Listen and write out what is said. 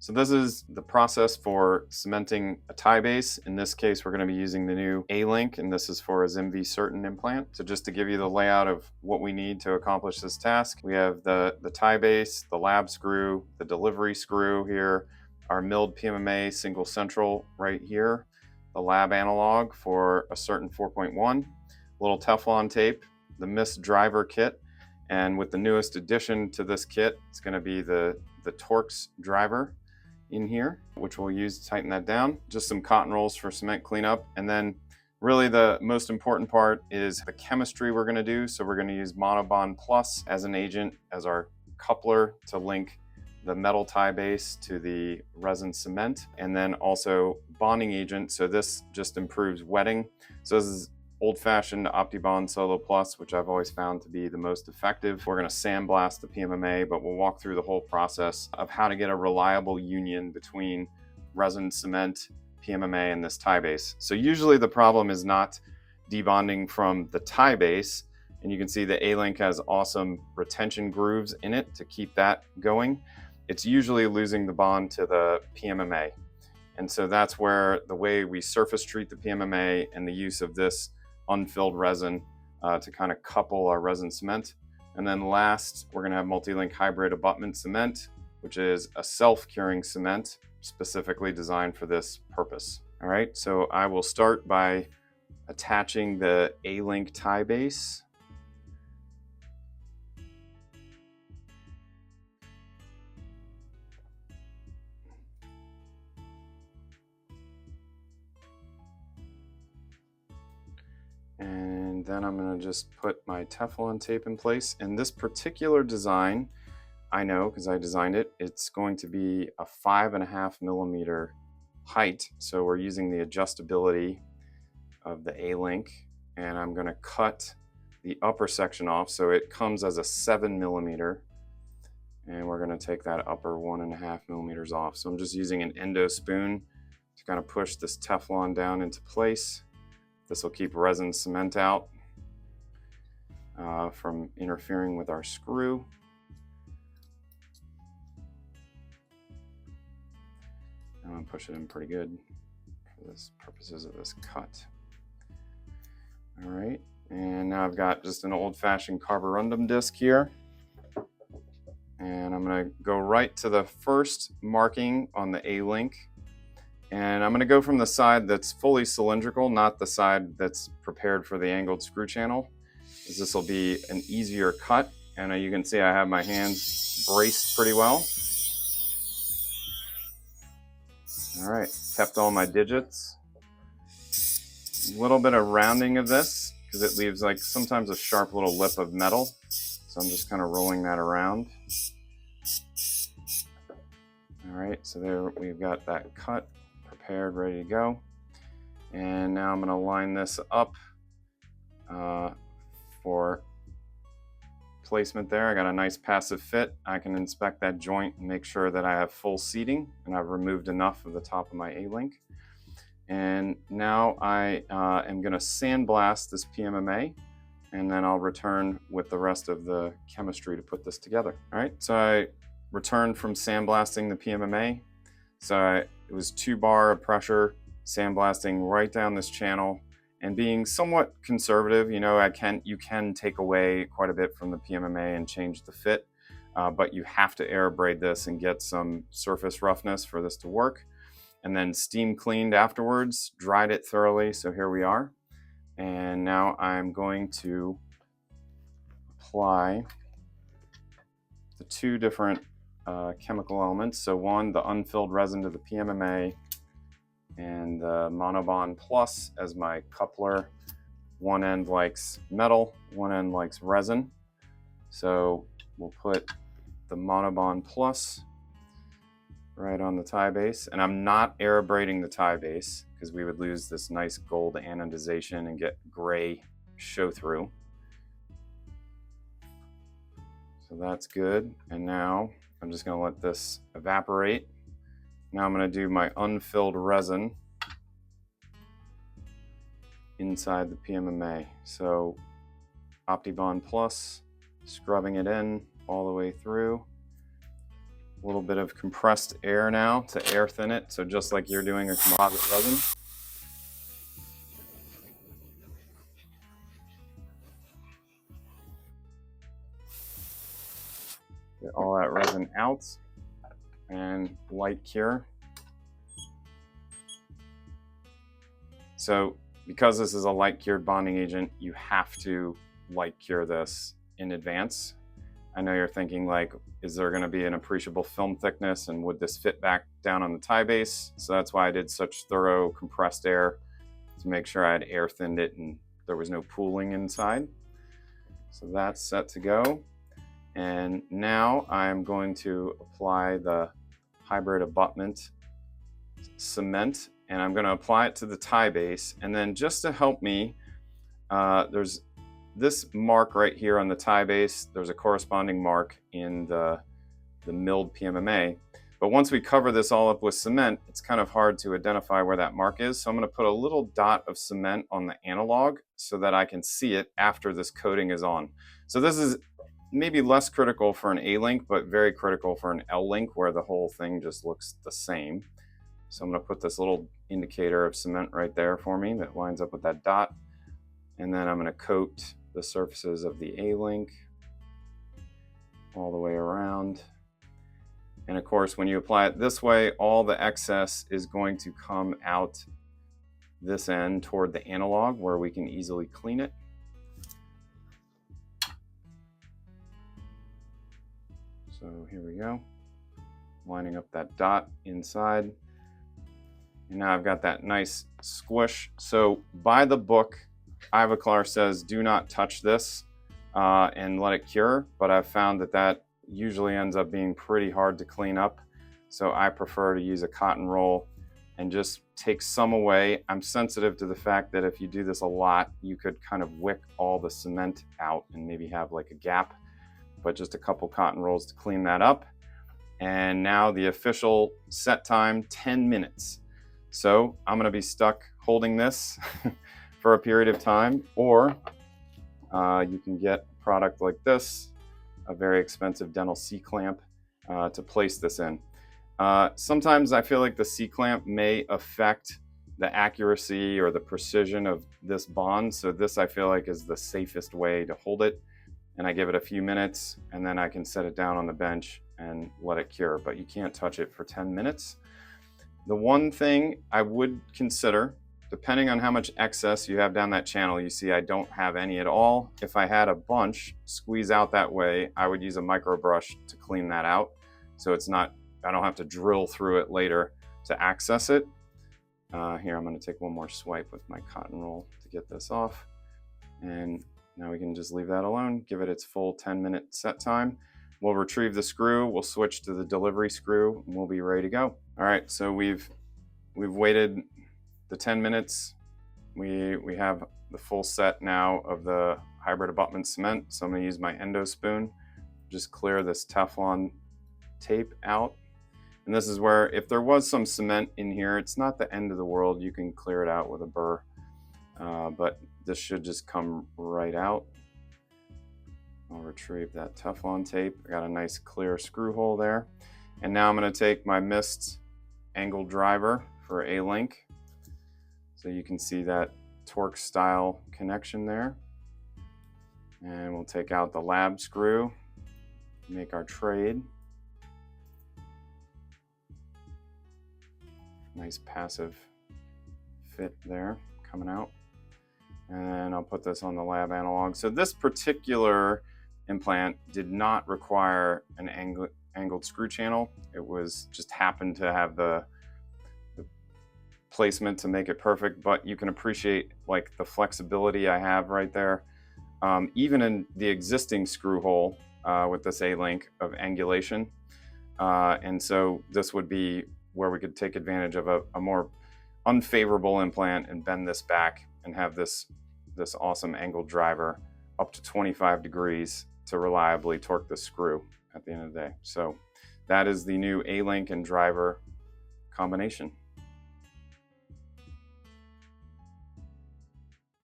So this is the process for cementing a tie base. In this case, we're going to be using the new A-Link, and this is for a ZimV Certain implant. So just to give you the layout of what we need to accomplish this task, we have the tie base, the lab screw, the delivery screw here, our milled PMMA single central right here, the lab analog for a Certain 4.1, little Teflon tape, the MIST driver kit, and with the newest addition to this kit, it's going to be the Torx driver in here, which we'll use to tighten that down. Just some cotton rolls for cement cleanup. And then really the most important part is the chemistry we're going to do. So we're going to use Monobond Plus as an agent, as our coupler to link the metal tie base to the resin cement, and then also bonding agent. So this just improves wetting. So this is old-fashioned OptiBond Solo Plus, which I've always found to be the most effective. We're going to sandblast the PMMA, but we'll walk through the whole process of how to get a reliable union between resin, cement, PMMA, and this tie base. So usually the problem is not debonding from the tie base, and you can see the A-Link has awesome retention grooves in it to keep that going. It's usually losing the bond to the PMMA. And so that's where the way we surface treat the PMMA and the use of this unfilled resin to kind of couple our resin cement. And then last, we're going to have multi-link hybrid abutment cement, which is a self-curing cement specifically designed for this purpose. All right, so I will start by attaching the A-Link tie base. And then I'm going to just put my Teflon tape in place. And this particular design, I know because I designed it, it's going to be a 5.5 millimeter height. So we're using the adjustability of the A-Link, and I'm going to cut the upper section off. So it comes as a 7 millimeter, and we're going to take that upper 1.5 millimeters off. So I'm just using an endo spoon to kind of push this Teflon down into place. This will keep resin cement out from interfering with our screw. I'm going to push it in pretty good for the purposes of this cut. All right, and now I've got just an old-fashioned carborundum disc here. And I'm going to go right to the first marking on the A-Link. And I'm going to go from the side that's fully cylindrical, not the side that's prepared for the angled screw channel, as this will be an easier cut. And you can see I have my hands braced pretty well. All right, kept all my digits. A little bit of rounding of this, because it leaves like sometimes a sharp little lip of metal. So I'm just kind of rolling that around. All right, so there we've got that cut. Prepared, ready to go. And now I'm going to line this up for placement there. I got a nice passive fit. I can inspect that joint and make sure that I have full seating, and I've removed enough of the top of my A-Link. And now I am going to sandblast this PMMA, and then I'll return with the rest of the chemistry to put this together. All right, so I returned from sandblasting the PMMA. So it was 2 bar of pressure, sandblasting right down this channel, and being somewhat conservative. You know, you can take away quite a bit from the PMMA and change the fit, but you have to air braid this and get some surface roughness for this to work. And then steam cleaned afterwards, dried it thoroughly. So here we are. And now I'm going to apply the 2 different chemical elements. So one, the unfilled resin to the PMMA, and the Monobond Plus as my coupler. One end likes metal, one end likes resin. So we'll put the Monobond Plus right on the tie base. And I'm not air braiding the tie base because we would lose this nice gold anodization and get gray show through. So that's good. And now I'm just going to let this evaporate. Now I'm going to do my unfilled resin inside the PMMA. So OptiBond Plus, scrubbing it in all the way through. A little bit of compressed air now to air thin it, so just like you're doing a composite resin. Get all that resin out and light cure. So because this is a light cured bonding agent, you have to light cure this in advance. I know you're thinking like, is there going to be an appreciable film thickness and would this fit back down on the tie base? So that's why I did such thorough compressed air to make sure I had air thinned it and there was no pooling inside. So that's set to go. And now I'm going to apply the hybrid abutment cement, and I'm going to apply it to the tie base. And then just to help me, there's this mark right here on the tie base. There's a corresponding mark in the milled PMMA. But once we cover this all up with cement, it's kind of hard to identify where that mark is. So I'm going to put a little dot of cement on the analog so that I can see it after this coating is on. So this is maybe less critical for an A-link, but very critical for an L-link where the whole thing just looks the same. So I'm going to put this little indicator of cement right there for me that lines up with that dot. And then I'm going to coat the surfaces of the A-link all the way around. And of course, when you apply it this way, all the excess is going to come out this end toward the analog where we can easily clean it. So here we go, lining up that dot inside. And now I've got that nice squish. So by the book, Ivoclar says do not touch this and let it cure, but I've found that that usually ends up being pretty hard to clean up. So I prefer to use a cotton roll and just take some away. I'm sensitive to the fact that if you do this a lot, you could kind of wick all the cement out and maybe have like a gap, but just a couple cotton rolls to clean that up. And now the official set time, 10 minutes. So I'm gonna be stuck holding this for a period of time, or you can get a product like this, a very expensive dental C-clamp to place this in. Sometimes I feel like the C-clamp may affect the accuracy or the precision of this bond. So this I feel like is the safest way to hold it. And I give it a few minutes and then I can set it down on the bench and let it cure, but you can't touch it for 10 minutes. The one thing I would consider, depending on how much excess you have down that channel, you see I don't have any at all. If I had a bunch squeeze out that way, I would use a micro brush to clean that out. So it's not, I don't have to drill through it later to access it. Here, I'm gonna take one more swipe with my cotton roll to get this off. And now we can just leave that alone, give it its full 10-minute set time. We'll retrieve the screw, we'll switch to the delivery screw, and we'll be ready to go. All right, so we've waited the 10 minutes. We have the full set now of the hybrid abutment cement. So I'm gonna use my endo spoon, just clear this Teflon tape out. And this is where, if there was some cement in here, it's not the end of the world. You can clear it out with a burr, but this should just come right out. I'll retrieve that Teflon tape. I got a nice clear screw hole there. And now I'm gonna take my mist angle driver for A-link. So you can see that torque style connection there. And we'll take out the lab screw, make our trade. Nice passive fit there coming out. And I'll put this on the lab analog. So this particular implant did not require an angled screw channel. It was just happened to have the placement to make it perfect, but you can appreciate like the flexibility I have right there. Even in the existing screw hole with this A-link of angulation. And so this would be where we could take advantage of a more unfavorable implant and bend this back and have this awesome angled driver up to 25 degrees to reliably torque the screw at the end of the day. So that is the new A-link and driver combination.